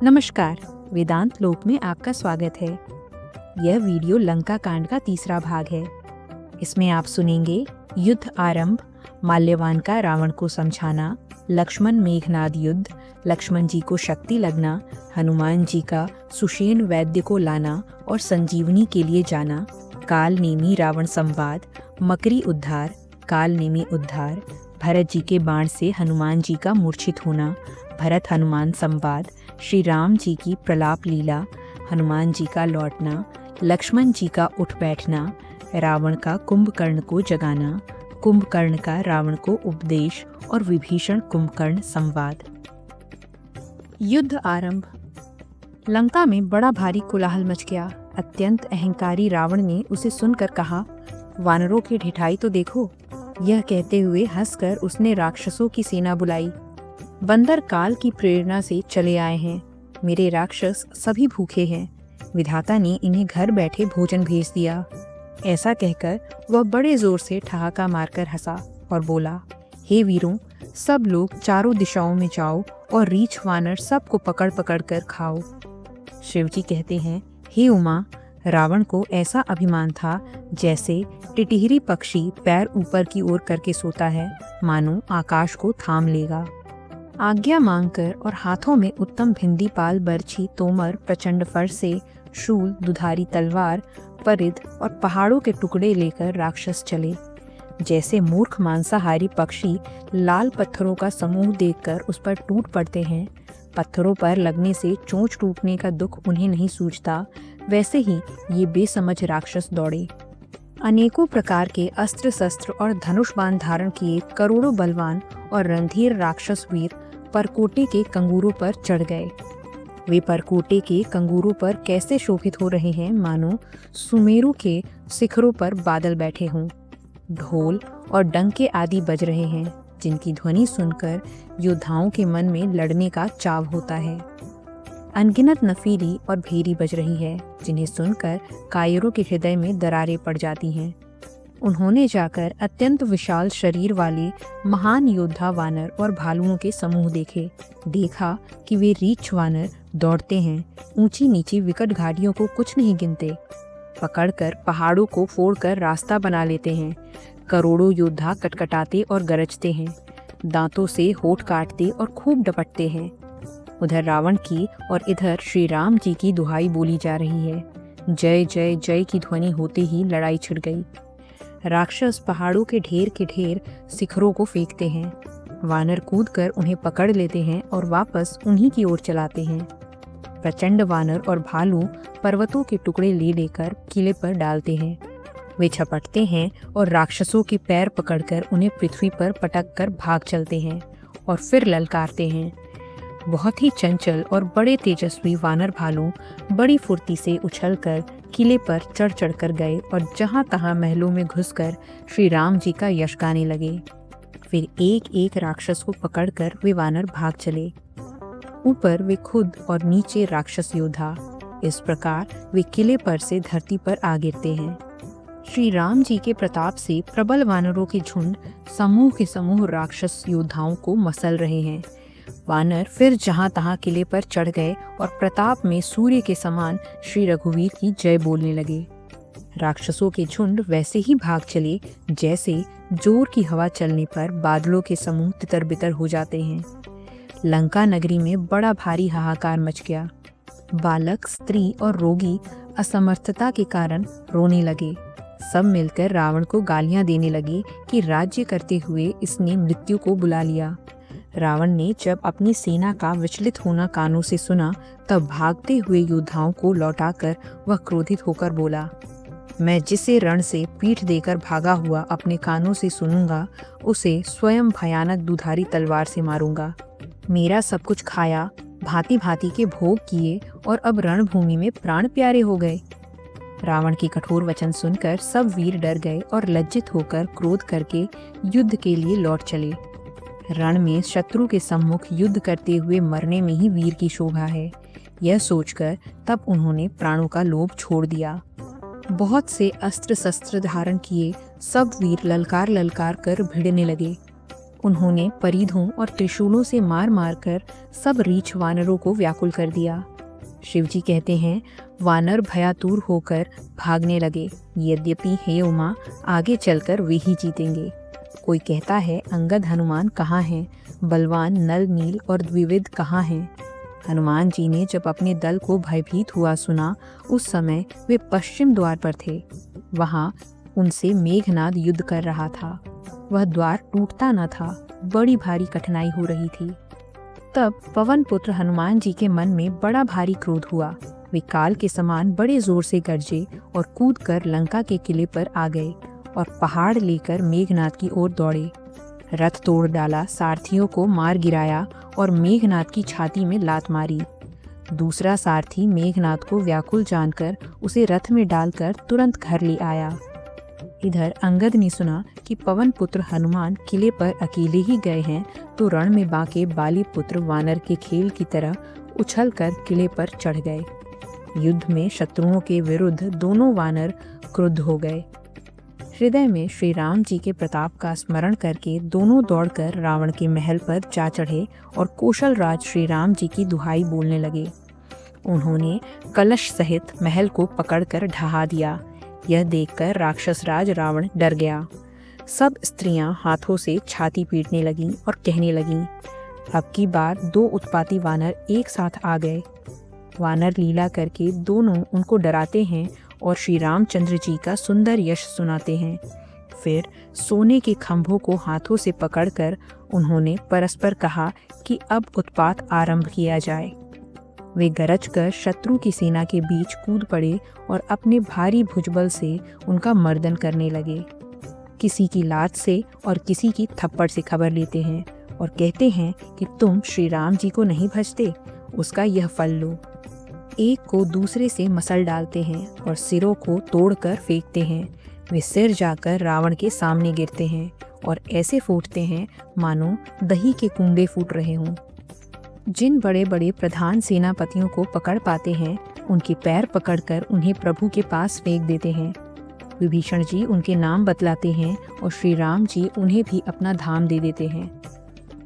नमस्कार, वेदांत लोक में आपका स्वागत है। यह वीडियो लंका कांड का तीसरा भाग है। इसमें आप सुनेंगे युद्ध आरंभ, माल्यवान का रावण को समझाना, लक्ष्मण मेघनाद युद्ध, लक्ष्मण जी को शक्ति लगना, हनुमान जी का सुषेण वैद्य को लाना और संजीवनी के लिए जाना, काल नेमी रावण संवाद, मकरी उद्धार, काल नेमी उद्धार, भरत जी के बाण से हनुमान जी का मूर्छित होना, भरत हनुमान संवाद, श्री राम जी की प्रलाप लीला, हनुमान जी का लौटना, लक्ष्मण जी का उठ बैठना, रावण का कुंभकर्ण को जगाना, कुंभकर्ण का रावण को उपदेश और विभीषण कुंभकर्ण संवाद। युद्ध आरंभ। लंका में बड़ा भारी कोलाहल मच गया। अत्यंत अहंकारी रावण ने उसे सुनकर कहा, वानरों की ढिठाई तो देखो। यह कहते हुए हंसकर उसने राक्षसों की सेना बुलाई। बंदर काल की प्रेरणा से चले आए हैं। मेरे राक्षस सभी भूखे हैं। विधाता ने इन्हें घर बैठे भोजन भेज दिया। ऐसा कहकर वह बड़े जोर से ठहाका मारकर हंसा और बोला, हे वीरों, सब लोग चारों दिशाओं में जाओ और रीछ वानर सबको पकड़ पकड़ कर खाओ। शिवजी कहते हैं, हे उमा, रावण को ऐसा अभिमान था जैसे टिटहिरी पक्षी पैर ऊपर की ओर करके सोता है, मानो आकाश को थाम लेगा। आज्ञा मांगकर और हाथों में उत्तम भिंदीपाल, बरछी, तोमर, प्रचंड फरसे, शूल, दुधारी तलवार, परिध और पहाड़ों के टुकड़े लेकर राक्षस चले। जैसे मूर्ख मांसाहारी पक्षी लाल पत्थरों का समूह देखकर उस पर टूट पड़ते हैं, पत्थरों पर लगने से चोंच टूटने का दुख उन्हें नहीं सूझता, वैसे ही ये बेसमझ राक्षस दौड़े। अनेकों प्रकार के अस्त्र शस्त्र और धनुष बाण धारण किए करोड़ों बलवान और रणधीर राक्षस वीर परकोटे के कंगूरों पर चढ़ गए। वे परकोटे के कंगूरों पर कैसे शोभित हो रहे हैं, मानो सुमेरु के शिखरों पर बादल बैठे हों। ढोल और डंके आदि बज रहे हैं, जिनकी ध्वनि सुनकर योद्धाओं के मन में लड़ने का चाव होता है। अनगिनत नफीली और भेरी बज रही है, जिन्हें सुनकर कायरों के हृदय में दरारें पड़ जाती हैं। उन्होंने जाकर अत्यंत विशाल शरीर वाले महान योद्धा वानर और भालुओं के समूह देखे। देखा कि वे रीछ वानर दौड़ते हैं, ऊंची नीची विकट घाटियों को कुछ नहीं गिनते, पकड़कर पहाड़ों को फोड़कर रास्ता बना लेते हैं। करोड़ों योद्धा कटकटाते और गरजते हैं, दांतों से होठ काटते और खूब डपटते हैं। उधर रावण की और इधर श्री राम जी की दुहाई बोली जा रही है। जय जय जय की ध्वनि होते ही लड़ाई छिड़ गई। राक्षस पहाड़ों के ढेर शिखरों को फेंकते हैं। वानर कूदकर उन्हें पकड़ लेते हैं और वापस उन्हीं की ओर चलाते हैं। प्रचंड वानर और भालू पर्वतों के टुकड़े ले लेकर किले पर डालते हैं। वे झपटते हैं और राक्षसों के पैर पकड़कर उन्हें पृथ्वी पर पटक कर भाग चलते हैं और फिर ललकारते हैं। बहुत ही चंचल और बड़े तेजस्वी वानर भालू बड़ी फुर्ती से उछलकर किले पर चढ़ चढ़कर गए और जहाँ तहाँ महलों में घुसकर श्री राम जी का यश गाने लगे। फिर एक एक राक्षस को पकड़कर वे वानर भाग चले। ऊपर वे खुद और नीचे राक्षस योद्धा। इस प्रकार वे किले पर से धरती पर आ गिरते हैं। श्री राम जी के प्रताप से प्रबल वानरों के झुंड समूह के समूह राक्षस योद्धाओं को मसल रहे हैं। वानर फिर जहां तहां किले पर चढ़ गए और प्रताप में सूर्य के समान श्री रघुवीर की जय बोलने लगे। राक्षसों के झुंड वैसे ही भाग चले जैसे जोर की हवा चलने पर बादलों के समूह तितर बितर हो जाते हैं। लंका नगरी में बड़ा भारी हाहाकार मच गया। बालक, स्त्री और रोगी असमर्थता के कारण रोने लगे। सब मिलकर रावण को गालियां देने लगे कि राज्य करते हुए इसने मृत्यु को बुला लिया। रावण ने जब अपनी सेना का विचलित होना कानों से सुना, तब भागते हुए योद्धाओं को लौटाकर वह क्रोधित होकर बोला, मैं जिसे रण से पीठ देकर भागा हुआ अपने कानों से सुनूंगा, उसे स्वयं भयानक दुधारी तलवार से मारूंगा। मेरा सब कुछ खाया, भांति भांति के भोग किए और अब रणभूमि में प्राण प्यारे हो गए। रावण की कठोर वचन सुनकर सब वीर डर गए और लज्जित होकर क्रोध करके युद्ध के लिए लौट चले। रण में शत्रु के सम्मुख युद्ध करते हुए मरने में ही वीर की शोभा है, यह सोचकर तब उन्होंने प्राणों का लोभ छोड़ दिया। बहुत से अस्त्र शस्त्र धारण किए सब वीर ललकार ललकार कर भिड़ने लगे। उन्होंने परिधों और त्रिशूलों से मार मार कर सब रीछ वानरों को व्याकुल कर दिया। शिवजी कहते हैं, वानर भयातुर होकर भागने लगे। यद्यपि हे उमा, आगे चलकर वे ही जीतेंगे। कोई कहता है, अंगद हनुमान कहाँ हैं? बलवान नल नील और द्विविद कहाँ हैं? हनुमान जी ने जब अपने दल को भयभीत हुआ सुना, उस समय वे पश्चिम द्वार पर थे। वहां उनसे मेघनाद युद्ध कर रहा था। वह द्वार टूटता न था, बड़ी भारी कठिनाई हो रही थी। तब पवन पुत्र हनुमान जी के मन में बड़ा भारी क्रोध हुआ। वे काल के समान बड़े जोर से गरजे और कूदकर लंका के किले पर आ गए और पहाड़ लेकर मेघनाद की ओर दौड़े। रथ तोड़ डाला, सारथियों को मार गिराया और मेघनाद की छाती में लात मारी। दूसरा सारथी मेघनाद को व्याकुल जानकर उसे रथ में डालकर तुरंत घर ले आया। इधर अंगद ने सुना कि पवन पुत्र हनुमान किले पर अकेले ही गए हैं, तो रण में बाके बाली पुत्र वानर के खेल की तरह उछलकर किले पर चढ़ गए। युद्ध में शत्रुओं के विरुद्ध दोनों वानर क्रुद्ध हो गए। हृदय में श्री राम जी के प्रताप का स्मरण करके दोनों दौड़कर रावण के महल पर जा चढ़े और कौशल राज श्री राम जी की दुहाई बोलने लगे। उन्होंने कलश सहित महल को पकड़कर ढहा दिया। यह देखकर राक्षस राज रावण डर गया। सब स्त्रियां हाथों से छाती पीटने लगीं और कहने लगीं, अब की बार 2 उत्पाती वानर एक साथ आ गए। वानर लीला करके दोनों उनको डराते हैं और श्री रामचंद्र जी का सुंदर यश सुनाते हैं। फिर सोने के खंभों को हाथों से पकड़कर उन्होंने परस्पर कहा कि अब उत्पात आरंभ किया जाए। वे गरज कर शत्रु की सेना के बीच कूद पड़े और अपने भारी भुजबल से उनका मर्दन करने लगे। किसी की लात से और किसी की थप्पड़ से खबर लेते हैं और कहते हैं कि तुम श्री राम जी को नहीं भजते, उसका यह फल लो। एक को दूसरे से मसल डालते हैं और सिरों को तोड़कर फेंकते हैं। वे सिर जाकर रावण के सामने गिरते हैं और ऐसे फूटते हैं मानो दही के कूंडे फूट रहे हों। जिन बड़े बड़े प्रधान सेनापतियों को पकड़ पाते हैं, उनके पैर पकड़कर उन्हें प्रभु के पास फेंक देते हैं। विभीषण जी उनके नाम बतलाते हैं और श्री राम जी उन्हें भी अपना धाम दे देते हैं।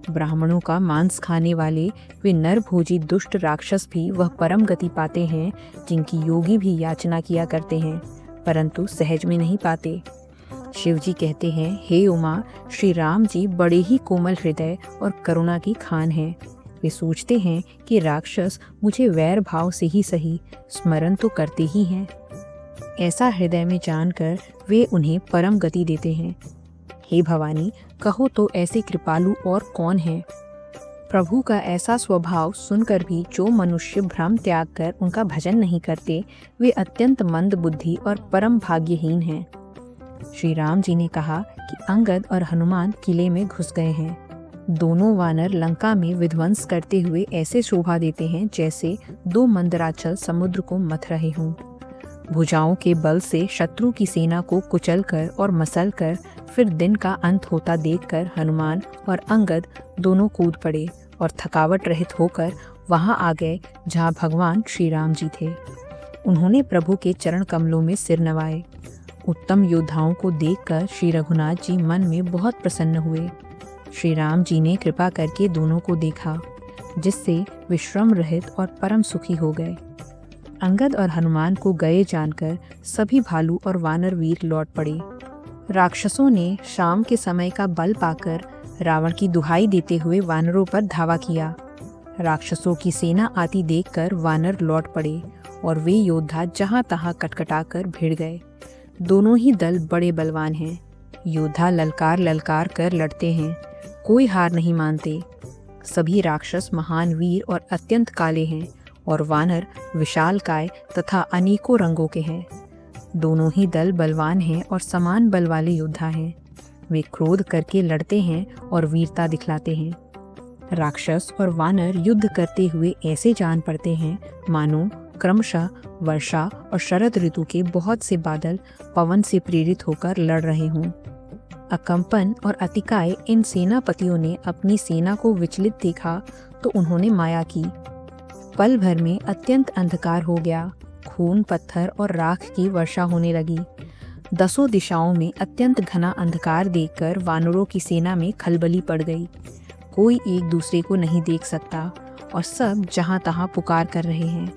ब्राह्मणों का मांस खाने वाले वे नरभोजी दुष्ट राक्षस भी वह परम गति पाते हैं जिनकी योगी भी याचना किया करते हैं, परंतु सहज में नहीं पाते। शिव जी कहते हैं, हे उमा, श्री राम जी बड़े ही कोमल हृदय और करुणा की खान हैं। वे सोचते हैं कि राक्षस मुझे वैर भाव से ही सही स्मरण तो करते ही हैं। ऐसा हृदय में जानकर वे उन्हें परम गति देते हैं। हे भवानी, कहो तो ऐसे कृपालु और कौन है? प्रभु का ऐसा स्वभाव सुनकर भी जो मनुष्य भ्रम त्याग कर उनका भजन नहीं करते, वे अत्यंत मंद बुद्धि और परम भाग्यहीन हैं। श्री राम जी ने कहा कि अंगद और हनुमान किले में घुस गए हैं। दोनों वानर लंका में विध्वंस करते हुए ऐसे शोभा देते हैं जैसे 2 मंदराचल समुद्र को मथ रहे हों। भुजाओं के बल से शत्रु की सेना को कुचलकर और मसलकर फिर दिन का अंत होता देखकर हनुमान और अंगद दोनों कूद पड़े और थकावट रहित होकर वहां आ गए जहां भगवान श्री राम जी थे। उन्होंने प्रभु के चरण कमलों में सिर नवाए। उत्तम योद्धाओं को देखकर श्री रघुनाथ जी मन में बहुत प्रसन्न हुए। श्री राम जी ने कृपा करके दोनों को देखा, जिससे वे श्रम रहित और परम सुखी हो गए। अंगद और हनुमान को गए जानकर सभी भालू और वानर वीर लौट पड़े। राक्षसों ने शाम के समय का बल पाकर रावण की दुहाई देते हुए वानरों पर धावा किया। राक्षसों की सेना आती देखकर वानर लौट पड़े और वे योद्धा जहां तहां कटकटाकर भिड़ गए। दोनों ही दल बड़े बलवान हैं। योद्धा ललकार ललकार कर लड़ते हैं, कोई हार नहीं मानते। सभी राक्षस महान वीर और अत्यंत काले हैं और वानर विशालकाय तथा अनेकों रंगों के हैं। दोनों ही दल बलवान हैं और समान बल वाले योद्धा हैं। वे क्रोध करके लड़ते हैं और वीरता दिखलाते हैं। राक्षस और वानर युद्ध करते हुए ऐसे जान पड़ते हैं मानो क्रमशः वर्षा और शरद ऋतु के बहुत से बादल पवन से प्रेरित होकर लड़ रहे हों। अकंपन और अतिकाय इन सेनापतियों ने अपनी सेना को विचलित देखा तो उन्होंने माया की। पल भर में अत्यंत अंधकार हो गया। खून, पत्थर और राख की वर्षा होने लगी। 10 दिशाओं में अत्यंत घना अंधकार देखकर वानरों की सेना में खलबली पड़ गई। कोई एक दूसरे को नहीं देख सकता और सब जहां तहां पुकार कर रहे हैं।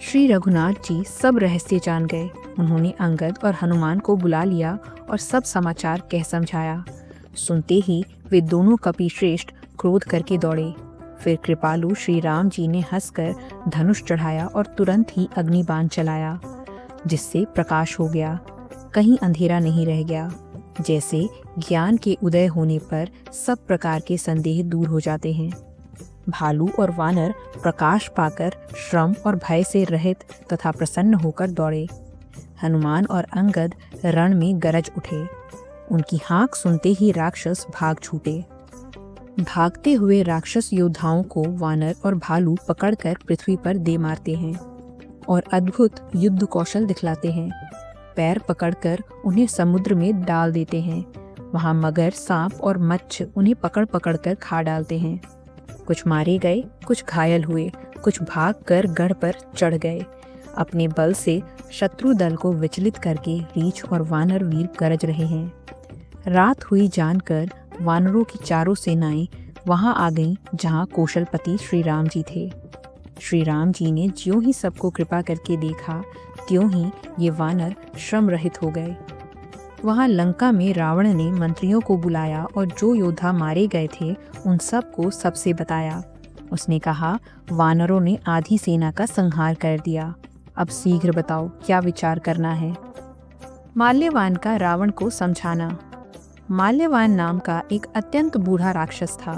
श्री रघुनाथ जी सब रहस्य जान गए। उन्होंने अंगद और हनुमान को बुला लिया और सब समाचार कह समझाया। सुनते ही वे दोनों कपिश्रेष्ठ क्रोध करके दौड़े। फिर कृपालु श्री राम जी ने हंसकर धनुष चढ़ाया और तुरंत ही अग्निबाण चलाया, जिससे प्रकाश हो गया। कहीं अंधेरा नहीं रह गया। जैसे ज्ञान के उदय होने पर सब प्रकार के संदेह दूर हो जाते हैं। भालू और वानर प्रकाश पाकर श्रम और भय से रहित तथा प्रसन्न होकर दौड़े। हनुमान और अंगद रण में गरज उठे। उनकी हाँक सुनते ही राक्षस भाग छूटे। भागते हुए राक्षस योद्धाओं को वानर और भालू पकड़कर पृथ्वी पर दे मारते हैं और अद्भुत युद्ध कौशल दिखलाते हैं। पैर पकड़कर उन्हें समुद्र में डाल देते हैं। वहाँ मगर, सांप और मच्छ उन्हें पकड़ पकड़कर खा डालते हैं। कुछ मारे गए, कुछ घायल हुए, कुछ भागकर गढ़ पर चढ़ गए। अपने बल से शत्रु दल को विचलित करके रीछ और वानर वीर गरज रहे हैं। रात हुई जानकर वानरों की चारों सेनाएं वहां आ गईं जहां कौशलपति श्री राम जी थे। श्री राम जी ने ज्यों ही सबको कृपा करके देखा, त्यों ही ये वानर श्रम रहित हो गए। वहां लंका में रावण ने मंत्रियों को बुलाया और जो योद्धा मारे गए थे उन सबको सबसे बताया। उसने कहा, वानरों ने आधी सेना का संहार कर दिया। अब शीघ्र बताओ क्या विचार करना है। माल्यवान का रावण को समझाना। माल्यवान नाम का एक अत्यंत बूढ़ा राक्षस था।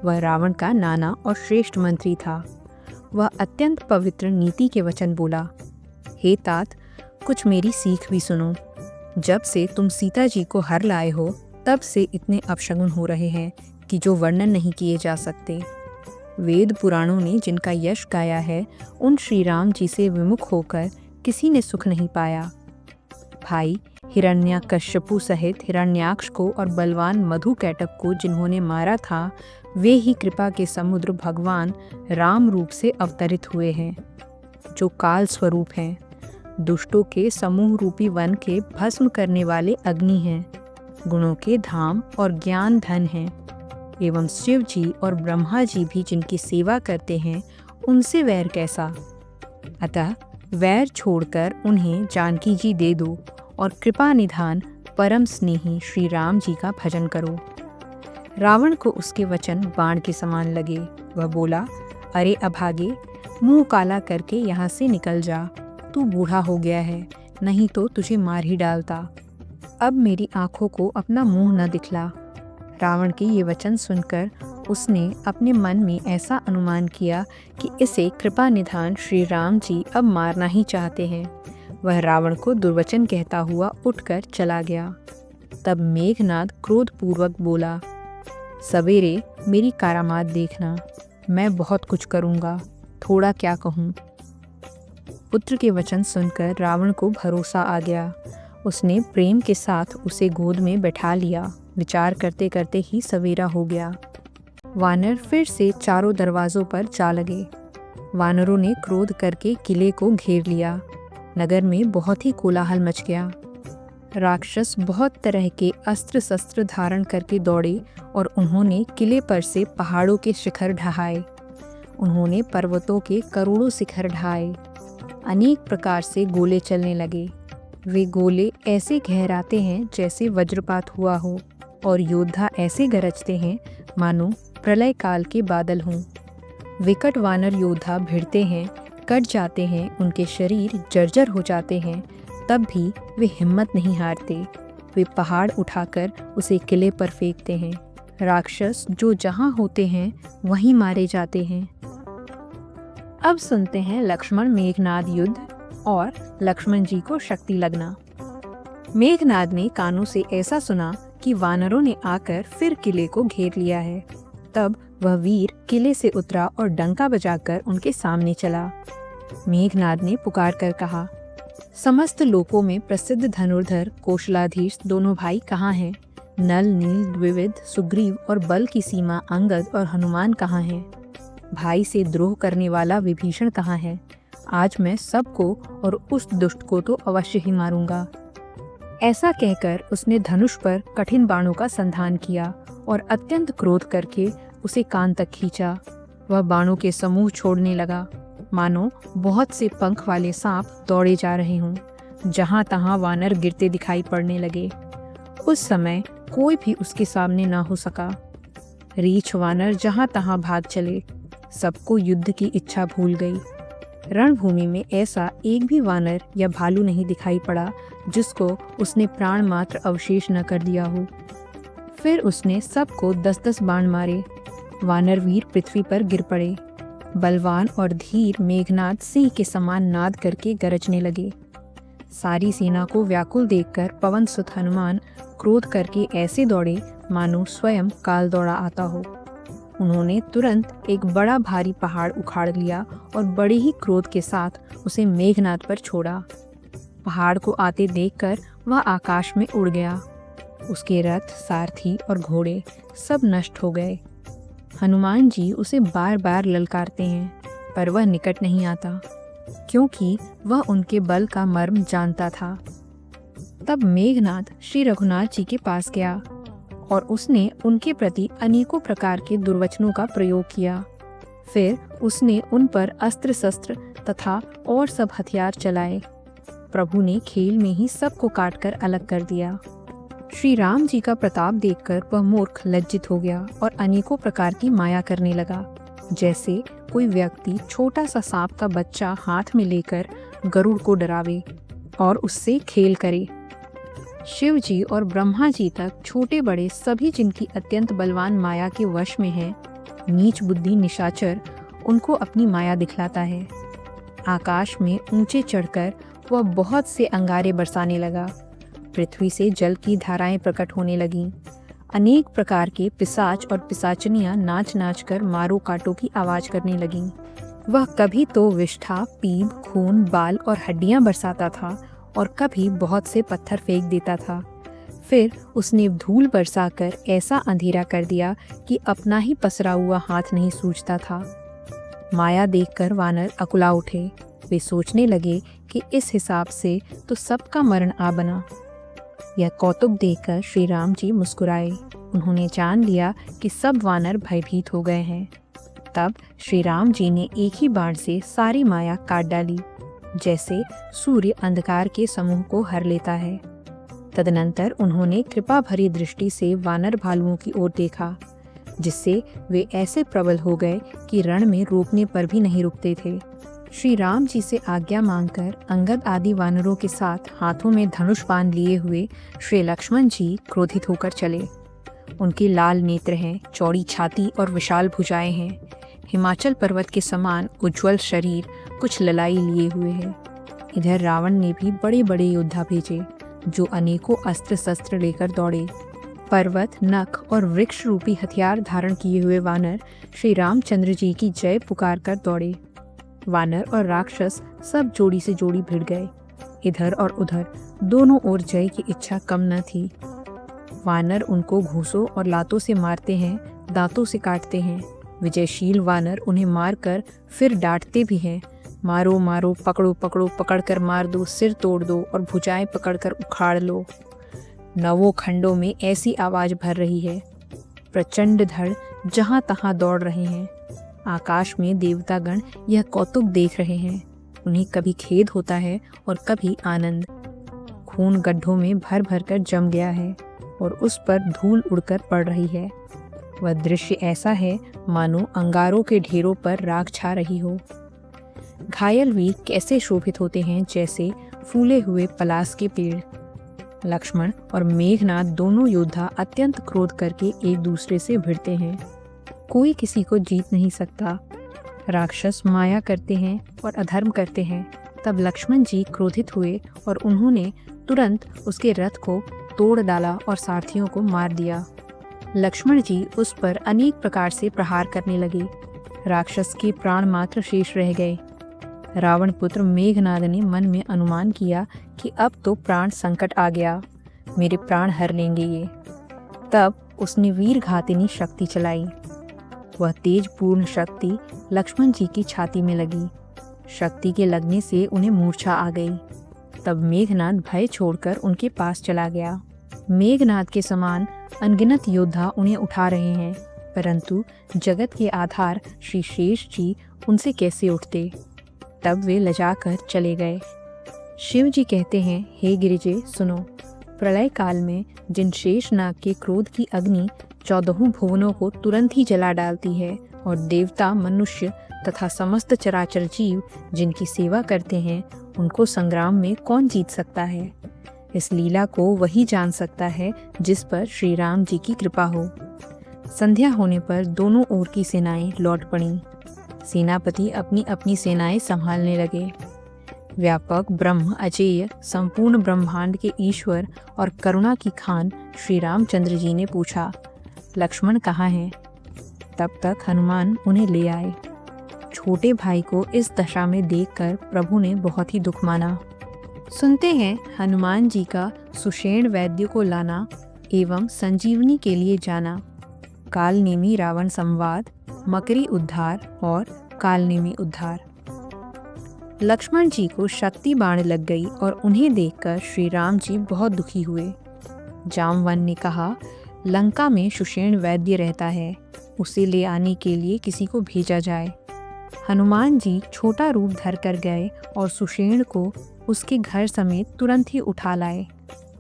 वह रावण का नाना और श्रेष्ठ मंत्री था। वह अत्यंत पवित्र नीति के वचन बोला, हे तात, कुछ मेरी सीख भी सुनो। जब से तुम सीता जी को हर लाए हो तब से इतने अपशगुन हो रहे हैं कि जो वर्णन नहीं किए जा सकते। वेद पुराणों ने जिनका यश गाया है उन श्री राम जी से विमुख होकर किसी ने सुख नहीं पाया। भाई हिरण्यकश्यपु सहित हिरण्याक्ष को और बलवान मधुकैटभ को जिन्होंने मारा था, वे ही कृपा के समुद्र भगवान राम रूप से अवतरित हुए हैं, जो काल स्वरूप हैं। दुष्टों के समूह रूपी वन के भस्म करने वाले अग्नि हैं, गुणों के धाम और ज्ञान धन हैं। एवं शिव जी और ब्रह्मा जी भी जिनकी सेवा करते हैं, उनसे वैर कैसा। अतः वैर छोड़कर उन्हें जानकी जी दे दो और कृपा निधान परम स्नेही श्री राम जी का भजन करो। रावण को उसके वचन बाण के समान लगे। वह बोला, अरे अभागे, मुंह काला करके यहाँ से निकल जा। तू बूढ़ा हो गया है, नहीं तो तुझे मार ही डालता। अब मेरी आंखों को अपना मुंह न दिखला। रावण के ये वचन सुनकर उसने अपने मन में ऐसा अनुमान किया कि इसे कृपा निधान श्री राम जी अब मारना ही चाहते हैं। वह रावण को दुर्वचन कहता हुआ उठकर चला गया। तब मेघनाद क्रोधपूर्वक बोला, सवेरे मेरी करामात देखना, मैं बहुत कुछ करूँगा, थोड़ा क्या कहूँ। पुत्र के वचन सुनकर रावण को भरोसा आ गया। उसने प्रेम के साथ उसे गोद में बैठा लिया। विचार करते करते ही सवेरा हो गया। वानर फिर से चारों दरवाजों पर जा लगे। वानरों ने क्रोध करके किले को घेर लिया। नगर में बहुत ही कोलाहल मच गया। राक्षस बहुत तरह के अस्त्र शस्त्र धारण करके दौड़े और उन्होंने किले पर से पहाड़ों के शिखर ढहाए। उन्होंने पर्वतों के करोड़ों शिखर ढहाए। अनेक प्रकार से गोले चलने लगे। वे गोले ऐसे गहराते हैं जैसे वज्रपात हुआ हो और योद्धा ऐसे गरजते हैं मानो प्रलय काल के बादल हों। विकट वानर योद्धा भिड़ते हैं, कट जाते हैं, उनके शरीर जर्जर हो जाते हैं, तब भी वे हिम्मत नहीं हारते। वे पहाड़ उठाकर उसे किले पर फेंकते हैं। राक्षस जो जहाँ होते हैं वहीं मारे जाते हैं। अब सुनते हैं लक्ष्मण मेघनाद युद्ध और लक्ष्मण जी को शक्ति लगना। मेघनाद ने कानों से ऐसा सुना कि वानरों ने आकर फिर किले को घेर लिया है। तब वह वीर किले से उतरा और डंका बजाकर उनके सामने चला। मेघनाद ने पुकार कर कहा, समस्त लोकों में प्रसिद्ध धनुर्धर कौशलाधीश दोनों भाई कहाँ हैं? नल, नील, द्विविद, सुग्रीव और बल की सीमा अंगद और हनुमान कहाँ हैं? भाई से द्रोह करने वाला विभीषण कहाँ है? आज मैं सबको और उस दुष्ट को तो अवश्य ही मारूंगा। ऐसा कहकर उसने धनुष पर कठिन बाणों का संधान किया और अत्यंत क्रोध करके उसे कान तक खींचा। वह बाणों के समूह छोड़ने लगा, मानो बहुत से पंख वाले सांप दौड़े जा रहे हों। जहां तहां वानर गिरते दिखाई पड़ने लगे। उस समय कोई भी उसके सामने ना हो सका। रीछ वानर जहां तहां भाग चले, सबको युद्ध की इच्छा भूल गई। रणभूमि में ऐसा एक भी वानर या भालू नहीं दिखाई पड़ा जिसको उसने प्राण मात्र अवशेष न कर दिया हो। फिर उसने सबको 10-10 बाण मारे। वानर वीर पृथ्वी पर गिर पड़े। बलवान और धीर मेघनाद सिंह के समान नाद करके गरजने लगे। सारी सेना को व्याकुल देखकर पवन सुत हनुमान क्रोध करके ऐसे दौड़े मानो स्वयं काल दौड़ा आता हो। उन्होंने तुरंत एक बड़ा भारी पहाड़ उखाड़ लिया और बड़े ही क्रोध के साथ उसे मेघनाद पर छोड़ा। पहाड़ को आते देखकर वह आकाश में उड़ गया। उसके रथ, सारथी और घोड़े सब नष्ट हो गए। हनुमान जी उसे बार बार ललकारते हैं, पर वह निकट नहीं आता, क्योंकि वह उनके बल का मर्म जानता था। तब मेघनाद श्री रघुनाथ जी के पास गया और उसने उनके प्रति अनेकों प्रकार के दुर्वचनों का प्रयोग किया। फिर उसने उन पर अस्त्र शस्त्र तथा और सब हथियार चलाए। प्रभु ने खेल में ही सबको काटकर अलग कर दिया। श्री राम जी का प्रताप देखकर वह मूर्ख लज्जित हो गया और अनेकों प्रकार की माया करने लगा। जैसे कोई व्यक्ति छोटा सा सांप का बच्चा हाथ में लेकर गरुड़ को डरावे और उससे खेल करे। शिव जी और ब्रह्मा जी तक छोटे बड़े सभी जिनकी अत्यंत बलवान माया के वश में हैं, नीच बुद्धि निशाचर उनको अपनी माया दिखलाता है। आकाश में ऊंचे चढ़कर वह बहुत से अंगारे बरसाने लगा। पृथ्वी से जल की धाराएं प्रकट होने लगीं। अनेक प्रकार के पिशाच और पिशाचनियां नाच नाच कर मारो काटो की आवाज करने लगीं। वह कभी तो विष्ठा, पीप, खून, बाल और हड्डियां बरसाता था और कभी बहुत से पत्थर फेंक देता था। फिर उसने धूल बरसाकर ऐसा अंधेरा कर दिया कि अपना ही पसरा हुआ हाथ नहीं सूझता था। माया देखकर वानर अकुला उठे। वे सोचने लगे कि इस हिसाब से तो सबका मरण आ बना। यह कौतुक देखकर श्री राम जी मुस्कुराए। उन्होंने जान लिया कि सब वानर भयभीत हो गए हैं। तब श्री राम जी ने एक ही बाण से सारी माया काट डाली, जैसे सूर्य अंधकार के समूह को हर लेता है। तदनंतर उन्होंने कृपा भरी दृष्टि से वानर भालुओं की ओर देखा, जिससे वे ऐसे प्रबल हो गए कि रण में रोकने पर भी नहीं रुकते थे। श्री राम जी से आज्ञा मांगकर अंगद आदि वानरों के साथ हाथों में धनुष बाण लिए हुए श्री लक्ष्मण जी क्रोधित होकर चले। उनके लाल नेत्र हैं, चौड़ी छाती और विशाल भुजाएं हैं। हिमाचल पर्वत के समान उज्ज्वल शरीर कुछ ललाई लिए हुए है। इधर रावण ने भी बड़े बड़े योद्धा भेजे, जो अनेकों अस्त्र शस्त्र लेकर दौड़े। पर्वत, नख और वृक्ष रूपी हथियार धारण किए हुए वानर श्री रामचंद्र जी की जय पुकार कर दौड़े। वानर और राक्षस सब जोड़ी से जोड़ी भिड़ गए। इधर और उधर दोनों ओर जय की इच्छा कम न थी। वानर उनको घूंसों और लातों से मारते हैं, दांतों से काटते हैं। विजयशील वानर उन्हें मारकर फिर डांटते भी हैं, मारो मारो, पकड़ो पकड़ो, पकड़कर मार दो, सिर तोड़ दो और भुजाएं पकड़कर उखाड़ लो। नवों खंडों में ऐसी आवाज भर रही है। प्रचंड धड़ जहां तहां दौड़ रहे हैं। आकाश में देवतागण यह कौतुक देख रहे हैं। उन्हें कभी खेद होता है और कभी आनंद। खून गड्ढों में भर भर कर जम गया है और उस पर धूल उड़कर पड़ रही है। वह दृश्य ऐसा है मानो अंगारों के ढेरों पर राख छा रही हो। घायल वीर कैसे शोभित होते हैं, जैसे फूले हुए पलास के पेड़। लक्ष्मण और मेघनाद दोनों योद्धा अत्यंत क्रोध करके एक दूसरे से भिड़ते हैं। कोई किसी को जीत नहीं सकता। राक्षस माया करते हैं और अधर्म करते हैं। तब लक्ष्मण जी क्रोधित हुए और उन्होंने तुरंत उसके रथ को तोड़ डाला और सारथियों को मार दिया। लक्ष्मण जी उस पर अनेक प्रकार से प्रहार करने लगे। राक्षस के प्राण मात्र शेष रह गए। रावण पुत्र मेघनाद ने मन में अनुमान किया कि अब तो प्राण संकट आ गया, मेरे प्राण हर लेंगे ये। तब उसने वीर घातिनी शक्ति चलाई। वह तेज पूर्ण शक्ति लक्ष्मण जी की छाती में लगी। शक्ति के लगने से उन्हें मूर्छा आ गई। तब मेघनाद भय छोड़कर उनके पास चला गया। मेघनाद के समान अनगिनत योद्धा उन्हें उठा रहे हैं, परंतु जगत के आधार श्री शेष जी उनसे कैसे उठते। तब वे लजाकर चले गए। शिव जी कहते हैं, हे गिरिजे सुनो, प्रलय काल में जिन शेषनाग के क्रोध की अग्नि 14 भुवनों को तुरंत ही जला डालती है और देवता, मनुष्य तथा समस्त चराचर जीव जिनकी सेवा करते हैं, उनको संग्राम में कौन जीत सकता है। इस लीला को वही जान सकता है जिस पर श्री राम जी की कृपा हो। संध्या होने पर दोनों ओर की सेनाएं लौट पड़ीं। सेनापति अपनी अपनी सेनाएं संभालने लगे। व्यापक ब्रह्म अजेय संपूर्ण ब्रह्मांड के ईश्वर और करुणा की खान श्री रामचंद्र जी ने पूछा, लक्ष्मण कहाँ हैं? तब तक हनुमान उन्हें ले आए। छोटे भाई को इस दशा में देखकर प्रभु ने बहुत ही दुख माना। सुनते हैं हनुमान जी का सुषेण वैद्य को लाना एवं संजीवनी के लिए जाना, कालनेमी रावण संवाद, मकरी उद्धार और कालनेमी उद्धार। लक्ष्मण जी को शक्ति बाण लग गई और उन्हें देखकर श्री राम जी बहुत दुखी हुए। जामवन ने कहा, लंका में सुषेण वैद्य रहता है, उसे ले आने के लिए किसी को भेजा जाए। हनुमान जी छोटा रूप धर कर गए और सुषेण को उसके घर समेत तुरंत ही उठा लाए।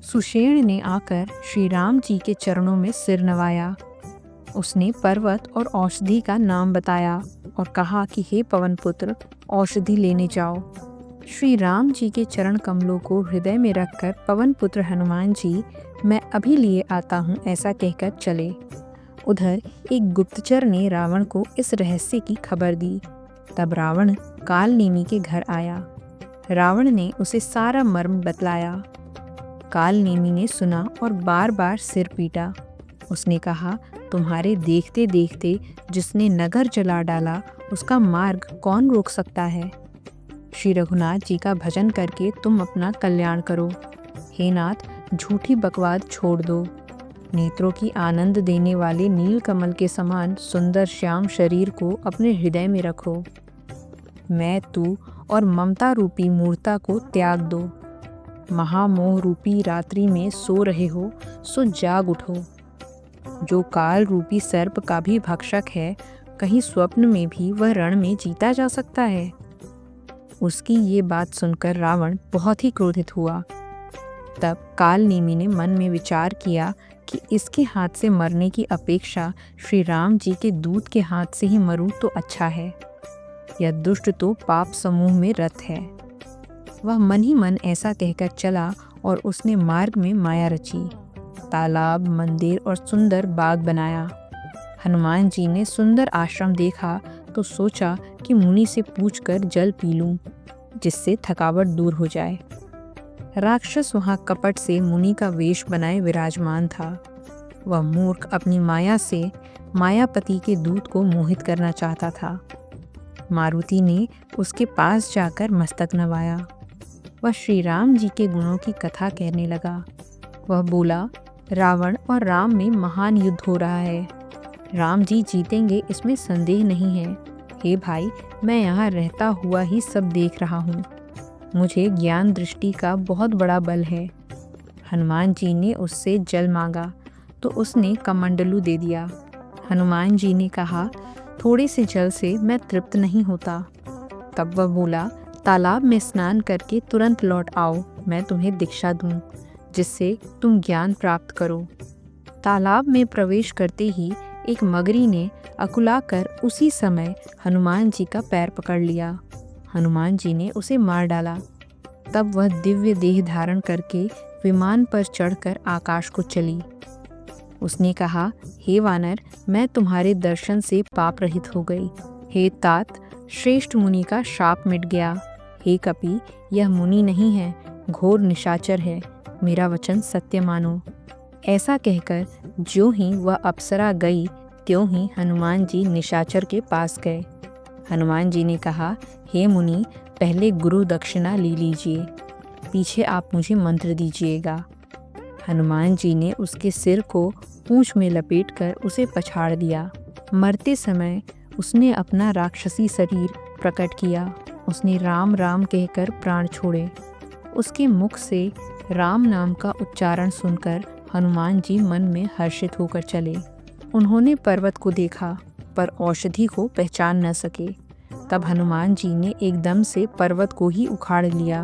सुषेण ने आकर श्री राम जी के चरणों में सिर नवाया। उसने पर्वत और औषधि का नाम बताया और कहा कि हे पवन पुत्र, औषधि लेने जाओ। श्री राम जी के चरण कमलों को हृदय में रखकर पवन पुत्र हनुमान जी, मैं अभी लिए आता हूँ, ऐसा कहकर चले। उधर एक गुप्तचर ने रावण को इस रहस्य की खबर दी। तब रावण कालनेमी के घर आया। रावण ने उसे सारा मर्म बतलाया। कालनेमी ने सुना और बार बार सिर पीटा। उसने कहा, तुम्हारे देखते देखते जिसने नगर जला डाला, उसका मार्ग कौन रोक सकता है। श्री रघुनाथ जी का भजन करके तुम अपना कल्याण करो। हे नाथ, झूठी बकवाद छोड़ दो। नेत्रों की आनंद देने वाले नील कमल के समान सुंदर श्याम शरीर को अपने हृदय में रखो। मैं, तू और ममता रूपी मूर्ता को त्याग दो। महामोह रूपी रात्रि में सो रहे हो, सो जाग उठो। जो काल रूपी सर्प का भी भक्षक है, कहीं स्वप्न में भी वह रण में जीता जा सकता है। उसकी ये बात सुनकर रावण बहुत ही क्रोधित हुआ। तब कालनेमी ने मन में विचार किया कि इसके हाथ से मरने की अपेक्षा श्री राम जी के दूत के हाथ से ही मरूं तो अच्छा है। यह दुष्ट तो पाप समूह में रत है। वह मन ही मन ऐसा कहकर चला और उसने मार्ग में माया रची, तालाब, मंदिर और सुंदर बाग बनाया। हनुमान जी ने सुंदर आश्रम देखा तो सोचा कि मुनि से पूछकर जल पी लूं, जिससे थकावट दूर हो जाए। राक्षस वहां कपट से मुनि का वेश बनाए विराजमान था। वह मूर्ख अपनी माया से मायापति के दूत को मोहित करना चाहता था। मारुति ने उसके पास जाकर मस्तक नवाया। वह श्री राम जी के गुणों की कथा कहने लगा। वह बोला, रावण और राम में महान युद्ध हो रहा है। राम जी जीतेंगे, इसमें संदेह नहीं है। हे भाई, मैं यहाँ रहता हुआ ही सब देख रहा हूँ। मुझे ज्ञान दृष्टि का बहुत बड़ा बल है। हनुमान जी ने उससे जल मांगा तो उसने कमंडलू दे दिया। हनुमान जी ने कहा, थोड़े से जल से मैं तृप्त नहीं होता। तब वह बोला, तालाब में स्नान करके तुरंत लौट आओ, मैं तुम्हें दीक्षा दूं, जिससे तुम ज्ञान प्राप्त करो। तालाब में प्रवेश करते ही एक मगरी ने अकुलाकर उसी समय हनुमान जी का पैर पकड़ लिया। हनुमान जी ने उसे मार डाला। तब वह दिव्य देह धारण करके विमान पर चढ़कर आकाश को चली। उसने कहा, हे वानर, मैं तुम्हारे दर्शन से पाप रहित हो गई। हे तात, श्रेष्ठ मुनि का शाप मिट गया। हे कपि, यह मुनि नहीं है, घोर निशाचर है, मेरा वचन सत्य मानो। ऐसा कहकर ज्यों ही वह अप्सरा गई, त्यों ही हनुमान जी निशाचर के पास गए। हनुमान जी ने कहा, हे मुनि, पहले गुरु दक्षिणा ले लीजिए, पीछे आप मुझे मंत्र दीजिएगा। हनुमान जी ने उसके सिर को पूंछ में लपेटकर उसे पछाड़ दिया। मरते समय उसने अपना राक्षसी शरीर प्रकट किया। उसने राम राम कहकर प्राण छोड़े। उसके मुख से राम नाम का उच्चारण सुनकर हनुमान जी मन में हर्षित होकर चले। उन्होंने पर्वत को देखा पर औषधि को पहचान न सके। तब हनुमान जी ने एकदम से पर्वत को ही उखाड़ लिया।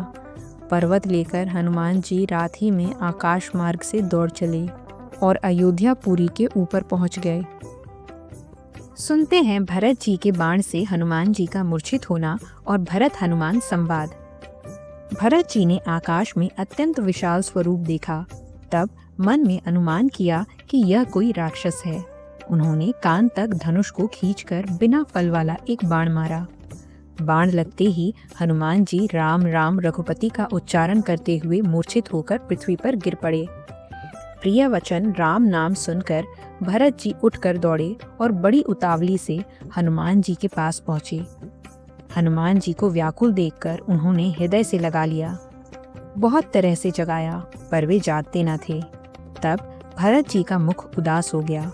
पर्वत लेकर हनुमान जी रात ही में आकाश मार्ग से दौड़ चले और अयोध्यापुरी के ऊपर पहुंच गए। सुनते हैं भरत जी के बाण से हनुमान जी का मूर्छित होना और भरत हनुमान संवाद। भरत जी ने आकाश में अत्यंत विशाल स्वरूप देखा। तब मन में अनुमान किया कि यह कोई राक्षस है। उन्होंने कान तक धनुष को खींचकर बिना फल वाला एक बाण मारा। बाण लगते ही हनुमान जी राम राम रघुपति का उच्चारण करते हुए मूर्छित होकर पृथ्वी पर गिर पड़े। प्रिय वचन राम नाम सुनकर भरत जी उठकर दौड़े और बड़ी उतावली से हनुमान जी के पास पहुंचे। हनुमान जी को व्याकुल देखकर उन्होंने हृदय से लगा लिया। बहुत तरह से जगाया पर वे जागते न थे। तब भरत जी का मुख उदास हो गया।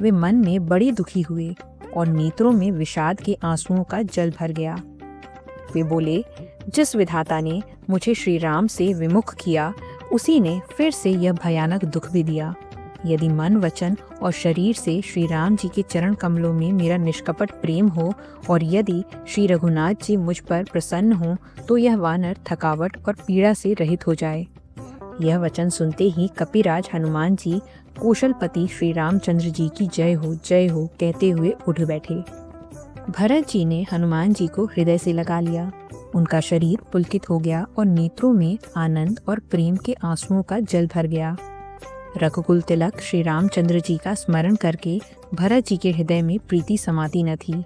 वे मन में बड़े दुखी हुए और नेत्रों में विषाद के आंसुओं का जल भर गया। वे बोले, जिस विधाता ने मुझे श्री राम से विमुख किया उसी ने फिर से यह भयानक दुख भी दिया। यदि मन वचन और शरीर से श्री राम जी के चरण कमलों में मेरा निष्कपट प्रेम हो और यदि श्री रघुनाथ जी मुझ पर प्रसन्न हो तो यह वानर थकावट और पीड़ा से रहित हो जाए। यह वचन सुनते ही कपिराज हनुमान जी कौशलपति श्री रामचंद्र जी की जय हो कहते हुए उठ बैठे। भरत जी ने हनुमान जी को हृदय से लगा लिया। उनका शरीर पुलकित हो गया और नेत्रों में आनंद और प्रेम के आंसुओं का जल भर गया। रघुकुल तिलक श्री रामचंद्र जी का स्मरण करके भरत जी के हृदय में प्रीति समाती न थी।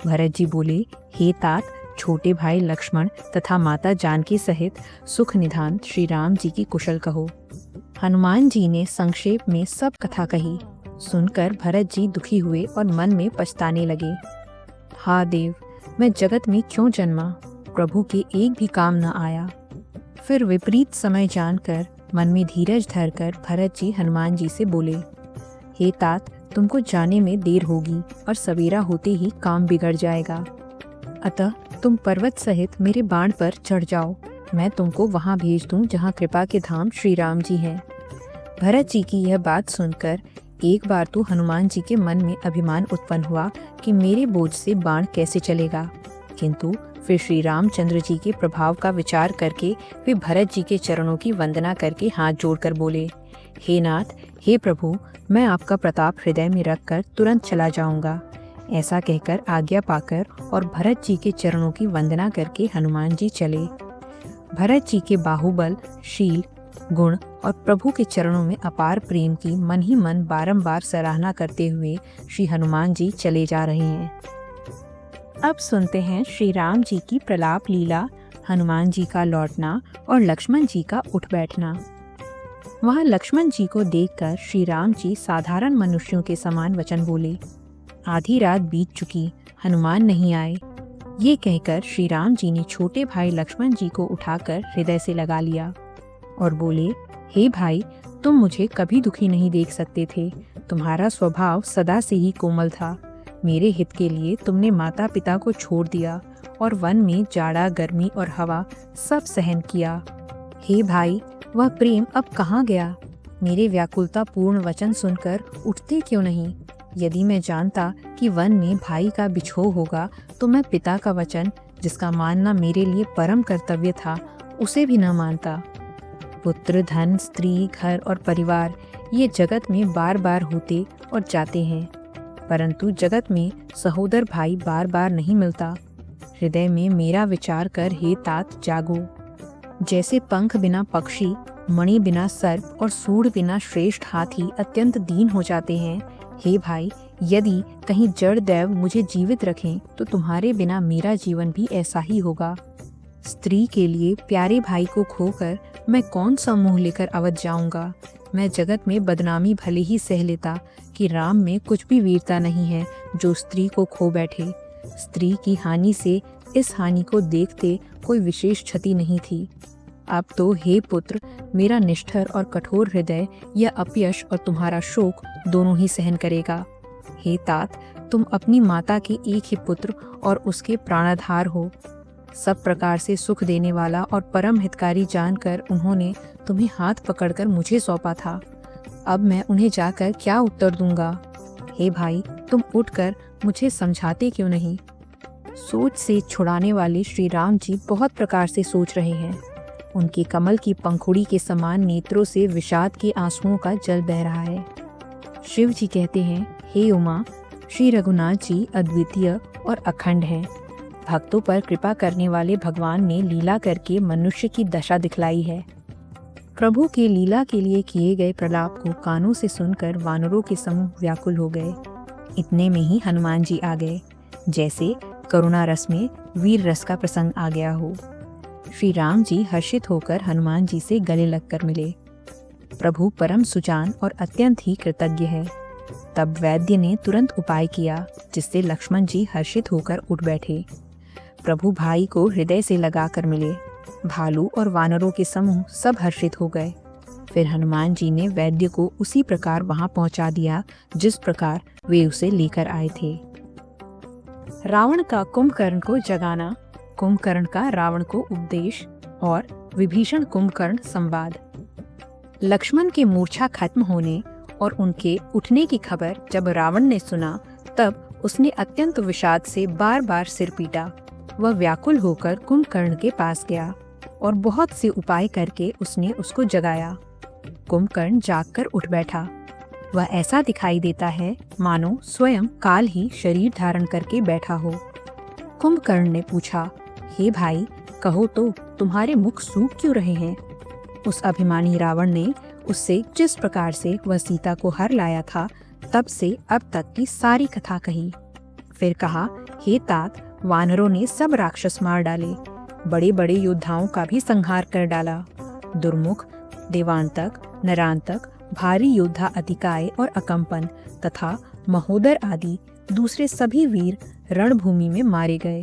भरत जी बोले, हे तात, छोटे भाई लक्ष्मण तथा माता जानकी सहित सुख निधान श्री राम जी की कुशल कहो। हनुमान जी ने संक्षेप में सब कथा कही। सुनकर भरत जी दुखी हुए और मन में पछताने लगे। हा देव, मैं जगत में क्यों जन्मा, प्रभु के एक भी काम न आया। फिर विपरीत समय जानकर मन में धीरज धरकर भरत जी हनुमान जी से बोले, हे तात, तुमको जाने में देर होगी और सवेरा होते ही काम बिगड़ जाएगा। अतः तुम पर्वत सहित मेरे बाण पर चढ़ जाओ। मैं तुमको वहां भेज दूं जहां कृपा के धाम श्री राम जी हैं। भरत जी की यह बात सुनकर एक बार तो हनुमान जी के मन में अभिमान उत्पन्न हुआ कि मेरे बोझ से बाण कैसे चलेगा, किंतु फिर श्री रामचंद्र जी के प्रभाव का विचार करके वे भरत जी के चरणों की वंदना करके हाथ जोड़कर बोले, हे नाथ, हे प्रभु, मैं आपका प्रताप हृदय में रखकर तुरंत चला जाऊंगा। ऐसा कहकर आज्ञा पाकर और भरत जी के चरणों की वंदना करके हनुमान जी चले। भरत जी के बाहुबल, शील, गुण और प्रभु के चरणों में अपार प्रेम की मन ही मन बारंबार सराहना करते हुए श्री हनुमान जी चले जा रहे हैं। अब सुनते हैं श्री राम जी की प्रलाप लीला, हनुमान जी का लौटना और लक्ष्मण जी का उठ बैठना। वहाँ लक्ष्मण जी को देखकर श्री राम जी साधारण मनुष्यों के समान वचन बोले, आधी रात बीत चुकी, हनुमान नहीं आए। ये कहकर श्री राम जी ने छोटे भाई लक्ष्मण जी को उठाकर हृदय से लगा लिया और बोले, हे भाई, तुम मुझे कभी दुखी नहीं देख सकते थे। तुम्हारा स्वभाव सदा से ही कोमल था। मेरे हित के लिए तुमने माता पिता को छोड़ दिया और वन में जाड़ा, गर्मी और हवा सब सहन किया। हे भाई, वह प्रेम अब कहाँ गया? मेरे व्याकुलता पूर्ण वचन सुनकर उठते क्यों नहीं? यदि मैं जानता कि वन में भाई का बिछोह होगा तो मैं पिता का वचन, जिसका मानना मेरे लिए परम कर्तव्य था, उसे भी न मानता। पुत्र, धन, स्त्री, घर और परिवार ये जगत में बार बार होते और जाते हैं, परंतु जगत में सहोदर भाई बार बार नहीं मिलता। हृदय में मेरा विचार कर हे तात जागो। जैसे पंख बिना पक्षी, मणि बिना सर्प और सूढ़ बिना श्रेष्ठ हाथी अत्यंत दीन हो जाते हैं, हे भाई, यदि कहीं जड़ दैव मुझे जीवित रखें तो तुम्हारे बिना मेरा जीवन भी ऐसा ही होगा। स्त्री के लिए प्यारे भाई को खोकर मैं कौन सा मुंह लेकर अवध जाऊंगा। मैं जगत में बदनामी भले ही सह लेता कि राम में कुछ भी वीरता नहीं है जो स्त्री को खो बैठे। स्त्री की हानि से इस हानि को देखते कोई विशेष क्षति नहीं थी। अब तो हे पुत्र, मेरा निष्ठुर और कठोर हृदय यह अपयश और तुम्हारा शोक दोनों ही सहन करेगा। हे तात, तुम अपनी माता के एक ही पुत्र और उसके प्राणाधार हो। सब प्रकार से सुख देने वाला और परम हितकारी जानकर उन्होंने तुम्हें हाथ पकड़कर मुझे सौंपा था। अब मैं उन्हें जाकर क्या उत्तर दूंगा? हे भाई, तुम उठकर मुझे समझाते क्यों नहीं? सोच से छुड़ाने वाले श्री राम जी बहुत प्रकार से सोच रहे हैं। उनके कमल की पंखुड़ी के समान नेत्रों से विषाद के आंसुओं का जल बह रहा है। शिव जी कहते हैं, हे उमा, श्री रघुनाथ जी अद्वितीय और अखंड हैं। भक्तों पर कृपा करने वाले भगवान ने लीला करके मनुष्य की दशा दिखलाई है। प्रभु के लीला के लिए किए गए प्रलाप को कानों से सुनकर वानरों के समूह व्याकुल हो गए। इतने में ही हनुमान जी आ गए, जैसे करुणा रस में वीर रस का प्रसंग आ गया हो। श्री राम जी हर्षित होकर हनुमान जी से गले लगकर मिले। प्रभु परम सुजान और अत्यंत ही कृतज्ञ है। तब वैद्य ने तुरंत उपाय किया, जिससे लक्ष्मण जी हर्षित होकर उठ बैठे। प्रभु भाई को हृदय से लगाकर मिले। भालू और वानरों के समूह सब हर्षित हो गए। फिर हनुमान जी ने वैद्य को उसी प्रकार वहां पहुंचा दिया जिस प्रकार वे उसे लेकर आए थे। रावण का कुंभकर्ण को जगाना, कुंभकर्ण का रावण को उपदेश और विभीषण कुंभकर्ण संवाद। लक्ष्मण के मूर्छा खत्म होने और उनके उठने की खबर जब रावण ने सुना, तब उसने अत्यंत विषाद से बार बार सिर पीटा। वह व्याकुल होकर कुंभकर्ण के पास गया और बहुत से उपाय करके उसने उसको जगाया। कुंभकर्ण जागकर उठ बैठा। वह ऐसा दिखाई देता है मानो स्वयं काल ही शरीर धारण करके बैठा हो। कुंभकर्ण ने पूछा, हे भाई, कहो तो तुम्हारे मुख सूख क्यों रहे हैं? उस अभिमानी रावण ने उससे जिस प्रकार से वह सीता को हर लाया था, तब से अब तक की सारी कथा कही। फिर कहा, हे तात, वानरों ने सब राक्षस मार डाले, बड़े बड़े योद्धाओं का भी संहार कर डाला। दुर्मुख, देवांतक, नरांतक, भारी योद्धा अतिकाय और अकंपन तथा महोदर आदि दूसरे सभी वीर रणभूमि में मारे गए।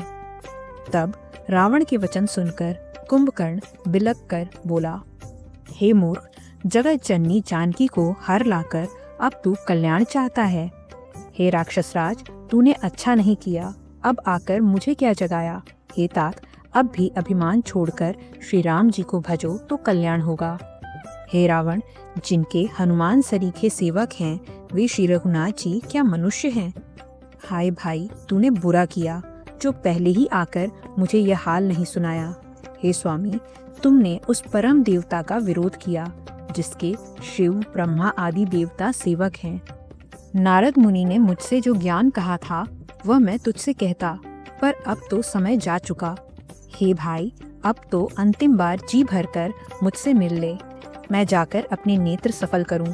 तब रावण के वचन सुनकर कुंभकर्ण बिलक कर बोला, हे मूर्ख, जगत जननी जानकी को हर लाकर अब तू कल्याण चाहता है। हे राक्षसराज, तूने अच्छा नहीं किया, अब आकर मुझे क्या जगाया? हे तात, अब भी अभिमान छोड़कर श्री राम जी को भजो तो कल्याण होगा। हे रावण, जिनके हनुमान सरीखे सेवक हैं, वे श्री रघुनाथ जी क्या मनुष्य हैं? हाय भाई, तूने बुरा किया जो पहले ही आकर मुझे यह हाल नहीं सुनाया। हे स्वामी, तुमने उस परम देवता का विरोध किया जिसके शिव, ब्रह्मा आदि देवता सेवक हैं। नारद मुनि ने मुझसे जो ज्ञान कहा था वह मैं तुझसे कहता, पर अब तो समय जा चुका। हे भाई, अब तो अंतिम बार जी भरकर मुझसे मिल ले, मैं जाकर अपने नेत्र सफल करूं।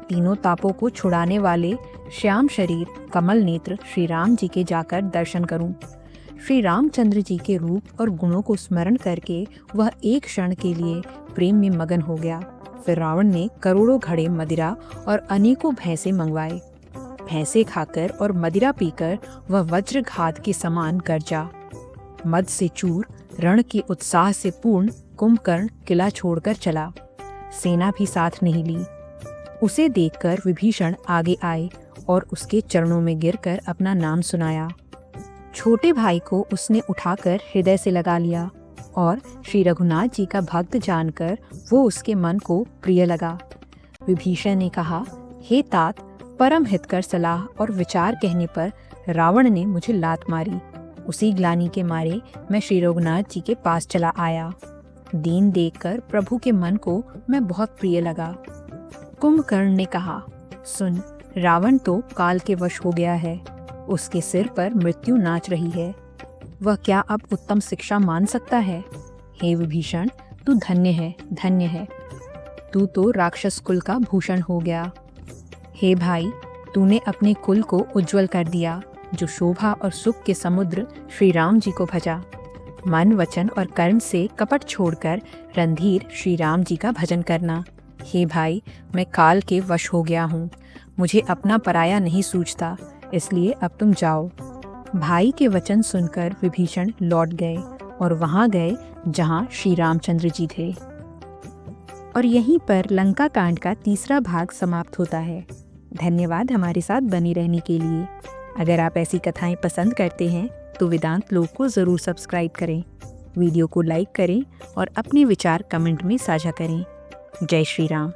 तीनों तापों को छुड़ाने वाले श्याम शरीर कमल नेत्र श्री राम जी के जाकर दर्शन करूं। श्री रामचंद्र जी के रूप और गुणों को स्मरण करके वह एक क्षण के लिए प्रेम में मगन हो गया। फिर रावण ने करोड़ों घड़े मदिरा और अनेकों भैंसे मंगवाए। भैंसे खाकर और मदिरा पीकर वह वज्रघात के समान गरजा। मद से चूर, रण के उत्साह से पूर्ण कुंभकर्ण किला छोड़कर चला। सेना भी साथ नहीं ली। उसे देखकर विभीषण आगे आए और उसके चरणों में गिरकर अपना नाम सुनाया। छोटे भाई को उसने उठाकर हृदय से लगा लिया और श्री रघुनाथ जी का भक्त जानकर वो उसके मन को प्रिय लगा। विभीषण ने कहा, हे तात, परम हितकर सलाह और विचार कहने पर रावण ने मुझे लात मारी। उसी ग्लानि के मारे मैं श्री रघुनाथ जी के पास चला आया। दीन देखकर प्रभु के मन को मैं बहुत प्रिय लगा। कुंभकर्ण ने कहा, सुन, रावण तो काल के वश हो गया है, उसके सिर पर मृत्यु नाच रही है। वह क्या अब उत्तम शिक्षा मान सकता है? हे विभीषण, तू धन्य है, धन्य है। तू तो राक्षस कुल का भूषण हो गया। हे भाई, तूने अपने कुल को उज्जवल कर दिया, जो शोभा और सुख के समुद्र श्री राम जी को भजा। मन, वचन और कर्म से कपट छोड़कर रणधीर श्री राम जी का भजन करना। हे भाई, मैं काल के वश हो गया हूँ, मुझे अपना पराया नहीं सूझता, इसलिए अब तुम जाओ। भाई के वचन सुनकर विभीषण लौट गए और वहां गए जहां श्री रामचंद्र जी थे। और यहीं पर लंका कांड का तीसरा भाग समाप्त होता है। धन्यवाद हमारे साथ बने रहने के लिए। अगर आप ऐसी कथाएं पसंद करते हैं तो वेदांत लोक को ज़रूर सब्सक्राइब करें। वीडियो को लाइक करें और अपने विचार कमेंट में साझा करें। जय श्री राम।